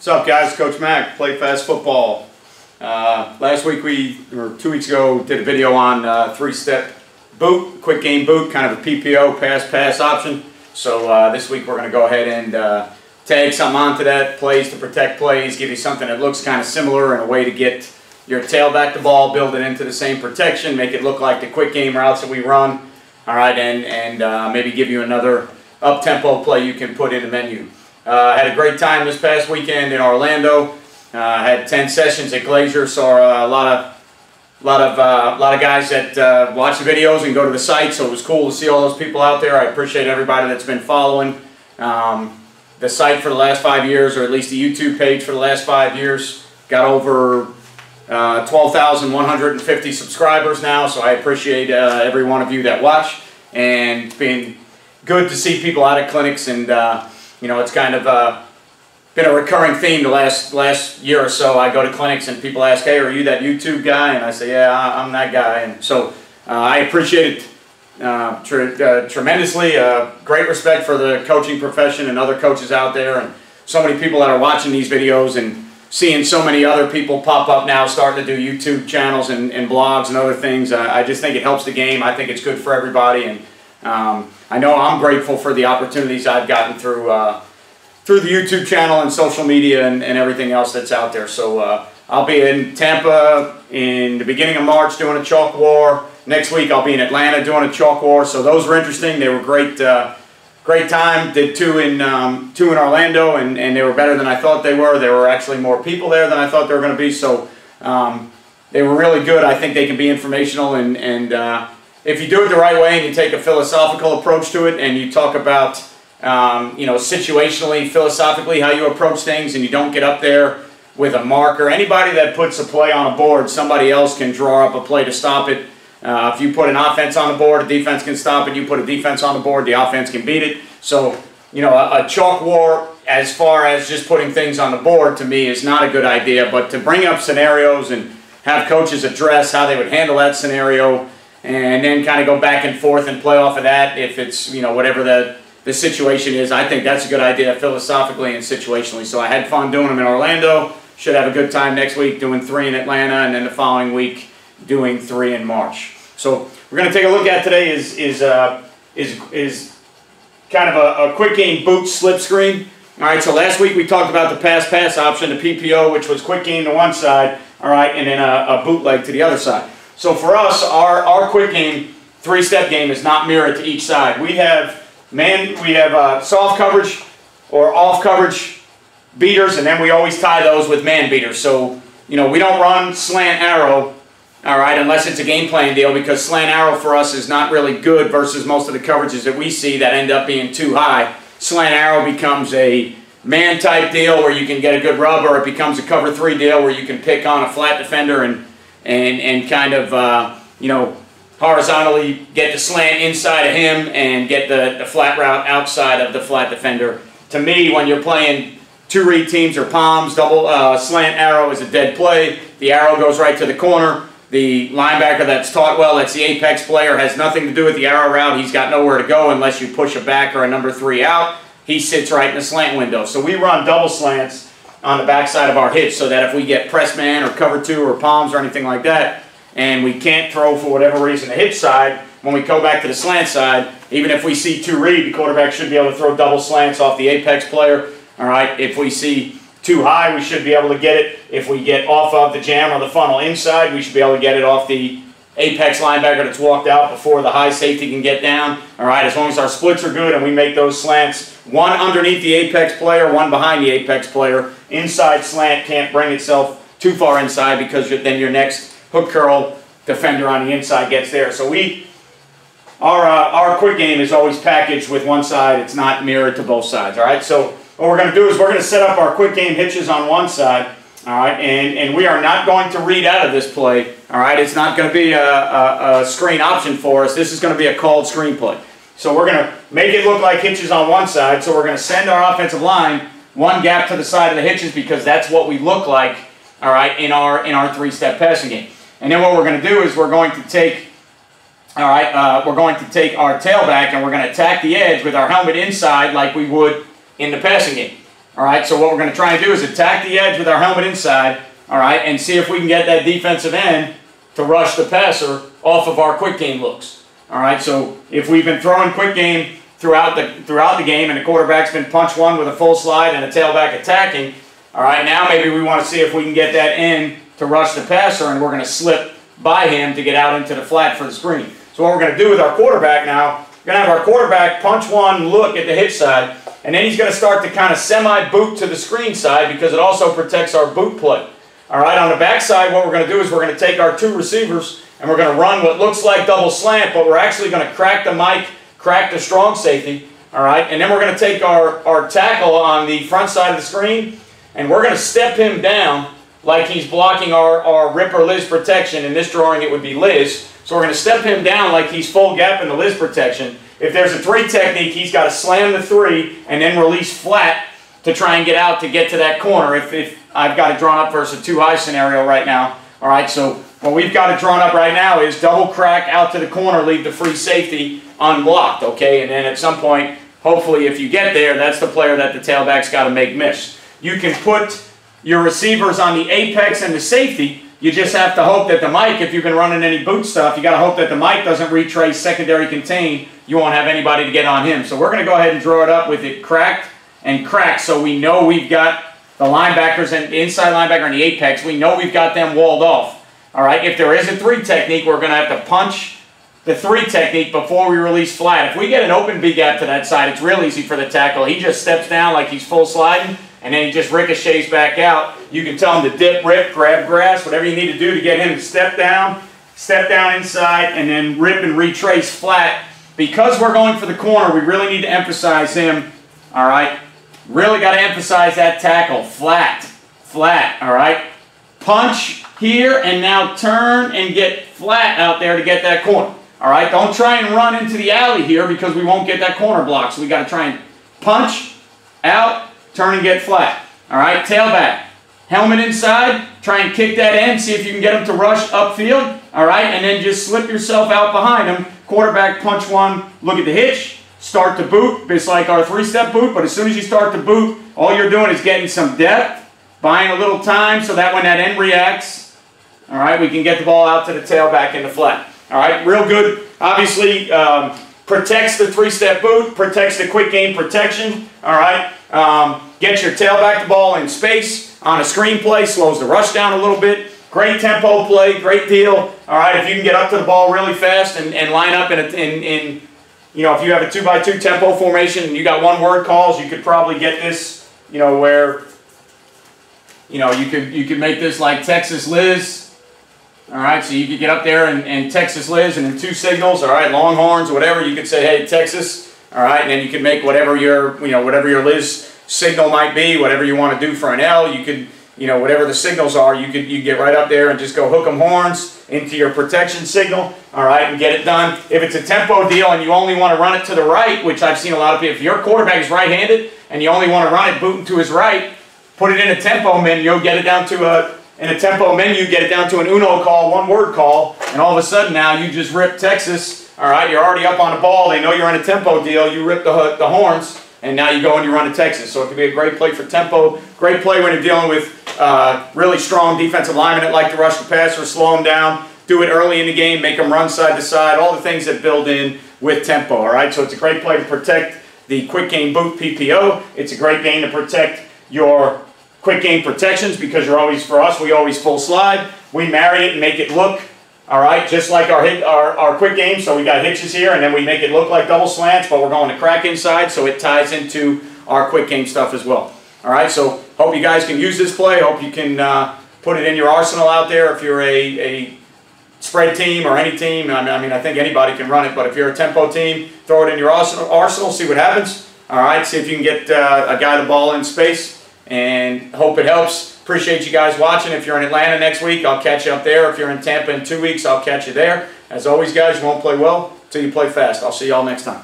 What's up, guys? Coach Mac, Play Fast Football. Last week or 2 weeks ago, did a video on three-step boot, quick game boot, kind of a PPO, pass option. So this week we're going to go ahead and tag something onto that, plays to protect plays, give you something that looks kind of similar and a way to get your tailback the ball, build it into the same protection, make it look like the quick game routes that we run. All right, and maybe give you another up-tempo play you can put in the menu. Had a great time this past weekend in Orlando. Had 10 sessions at Glacier. Saw a lot of guys that watch the videos and go to the site. So it was cool to see all those people out there. I appreciate everybody that's been following the site for the last 5 years, or at least the YouTube page for the last 5 years. Got over 12,150 subscribers now. So I appreciate every one of you that watch. And it's been good to see people out at clinics, and you know, it's kind of been a recurring theme the last year or so. I go to clinics and people ask, "Hey, are you that YouTube guy?" And I say, "Yeah, I'm that guy." And so I appreciate it tremendously. Great respect for the coaching profession and other coaches out there, and so many people that are watching these videos and seeing so many other people pop up now starting to do YouTube channels and blogs and other things. I just think it helps the game. I think it's good for everybody, and I know I'm grateful for the opportunities I've gotten through the YouTube channel and social media and everything else that's out there. So I'll be in Tampa in the beginning of March doing a chalk war. Next week I'll be in Atlanta doing a chalk war. So those were interesting. They were great time. Did two in Orlando, and they were better than I thought they were. There were actually more people there than I thought there were going to be. So they were really good. I think they can be informational, and if you do it the right way and you take a philosophical approach to it and you talk about, you know, situationally, philosophically, how you approach things, and you don't get up there with a marker. Anybody that puts a play on a board, somebody else can draw up a play to stop it. If you put an offense on the board, a defense can stop it. You put a defense on the board, the offense can beat it. So, you know, a chalk war, as far as just putting things on the board, to me is not a good idea. But to bring up scenarios and have coaches address how they would handle that scenario, and then kind of go back and forth and play off of that, if it's, you know, whatever the situation is, I think that's a good idea philosophically and situationally. So I had fun doing them in Orlando. Should have a good time next week doing 3 in Atlanta, and then the following week doing 3 in March. So we're going to take a look at today is kind of a quick game boot slip screen. All right, so last week we talked about the pass option, the PPO, which was quick game to one side, all right, and then a bootleg to the other side. So for us, our quick game, three-step game, is not mirrored to each side. We have soft coverage or off coverage beaters, and then we always tie those with man beaters. So, you know, we don't run slant arrow, all right, unless it's a game plan deal, because slant arrow for us is not really good versus most of the coverages that we see that end up being too high. Slant arrow becomes a man type deal where you can get a good rub, or it becomes a cover 3 deal where you can pick on a flat defender and kind of, you know, horizontally get the slant inside of him and get the flat route outside of the flat defender. To me, when you're playing 2-read teams or palms, double slant arrow is a dead play. The arrow goes right to the corner. The linebacker that's taught well, that's the apex player, has nothing to do with the arrow route. He's got nowhere to go unless you push a back or a number 3 out. He sits right in the slant window. So we run double slants on the backside of our hitch, so that if we get press man or cover 2 or palms or anything like that, and we can't throw for whatever reason the hitch side, when we go back to the slant side, even if we see 2 read, the quarterback should be able to throw double slants off the apex player. All right, if we see too high, we should be able to get it. If we get off of the jam or the funnel inside, we should be able to get it off the apex linebacker that's walked out before the high safety can get down. All right, as long as our splits are good and we make those slants, one underneath the apex player, one behind the apex player. Inside slant can't bring itself too far inside, because then your next hook curl defender on the inside gets there. So our quick game is always packaged with one side. It's not mirrored to both sides. All right, so what we're going to do is we're going to set up our quick game hitches on one side. All right, and we are not going to read out of this play. All right, it's not going to be a screen option for us. This is going to be a called screen play. So we're going to make it look like hitches on one side. So we're going to send our offensive line one gap to the side of the hitches, because that's what we look like, all right, in our three-step passing game. And then what we're going to do is we're going to take, all right, we're going to take our tailback and we're going to attack the edge with our helmet inside like we would in the passing game. All right, so what we're going to try and do is attack the edge with our helmet inside, all right, and see if we can get that defensive end to rush the passer off of our quick game looks. All right, so if we've been throwing quick game throughout the game and the quarterback's been punch one with a full slide and a tailback attacking, all right, now maybe we want to see if we can get that end to rush the passer, and we're going to slip by him to get out into the flat for the screen. So what we're going to do with our quarterback now, we're going to have our quarterback punch one, look at the hitch side, and then he's going to start to kind of semi-boot to the screen side because it also protects our boot play. All right, on the back side, what we're going to do is we're going to take our two receivers and we're going to run what looks like double slant, but we're actually going to crack the mic, crack the strong safety, all right, and then we're going to take our tackle on the front side of the screen and we're going to step him down like he's blocking our Rip or Liz protection. In this drawing, it would be Liz. So we're going to step him down like he's full gap in the Liz protection. If there's a 3 technique, he's got to slam the 3 and then release flat to try and get out to get to that corner if I've got it drawn up versus a 2 high scenario right now. All right, so what we've got it drawn up right now is double crack out to the corner, leave the free safety unblocked, okay? And then at some point, hopefully if you get there, that's the player that the tailback's got to make miss. You can put your receivers on the apex and the safety. You just have to hope that the mic, if you've been running any boot stuff, you got to hope that the mic doesn't retrace secondary contain. You won't have anybody to get on him. So we're going to go ahead and draw it up with it cracked and cracked so we know we've got the linebackers and the inside linebacker and the apex. We know we've got them walled off. All right, if there is a 3 technique, we're going to have to punch the 3 technique before we release flat. If we get an open B gap to that side, it's real easy for the tackle. He just steps down like he's full sliding, and then he just ricochets back out. You can tell him to dip, rip, grab grass, whatever you need to do to get him to step down inside, and then rip and retrace flat. Because we're going for the corner, we really need to emphasize him, all right? Really got to emphasize that tackle, flat, all right? Punch here, and now turn and get flat out there to get that corner, all right? Don't try and run into the alley here because we won't get that corner block, so we got to try and punch, out, turn and get flat. All right, tailback. Helmet inside. Try and kick that end. See if you can get him to rush upfield. All right, and then just slip yourself out behind him. Quarterback punch one. Look at the hitch. Start to boot. It's like our 3-step boot, but as soon as you start to boot, all you're doing is getting some depth, buying a little time so that when that end reacts, all right, we can get the ball out to the tailback in the flat. All right, real good. Obviously, protects the 3-step boot, protects the quick game protection. All right. Get your tailback the ball in space on a screen play, slows the rush down a little bit. Great tempo play, great deal. All right, if you can get up to the ball really fast and line up in you know, if you have a 2x2 tempo formation and you got 1-word calls, you could probably get this, you know, where, you know, you could make this like Texas Liz. All right, so you could get up there and Texas Liz and in 2 signals. All right, Longhorns, whatever. You could say, hey, Texas. All right, and then you can make whatever your Liz signal might be, whatever you want to do for an L. You could, you know, whatever the signals are, you get right up there and just go hook 'em horns into your protection signal, all right, and get it done. If it's a tempo deal and you only want to run it to the right, which I've seen a lot of people, if your quarterback is right-handed and you only want to run it booting to his right, put it in a tempo menu, get it down to in a tempo menu, get it down to an Uno call, 1-word call, and all of a sudden now you just rip Texas, all right, you're already up on the ball, they know you're in a tempo deal, you rip the horns, and now you go and you run to Texas. So it could be a great play for tempo, great play when you're dealing with really strong defensive linemen that like to rush the passer, slow them down, do it early in the game, make them run side to side, all the things that build in with tempo, all right? So it's a great play to protect the quick game boot PPO. It's a great game to protect your quick game protections because you're always, for us, we always full slide. We marry it and make it look, all right, just like our quick game. So we got hitches here and then we make it look like double slants, but we're going to crack inside so it ties into our quick game stuff as well. All right, so hope you guys can use this play. Hope you can put it in your arsenal out there if you're a spread team or any team. I mean, I think anybody can run it, but if you're a tempo team, throw it in your arsenal, see what happens. All right, see if you can get a guy the ball in space, and hope it helps. Appreciate you guys watching. If you're in Atlanta next week, I'll catch you up there. If you're in Tampa in 2 weeks, I'll catch you there. As always, guys, you won't play well until you play fast. I'll see you all next time.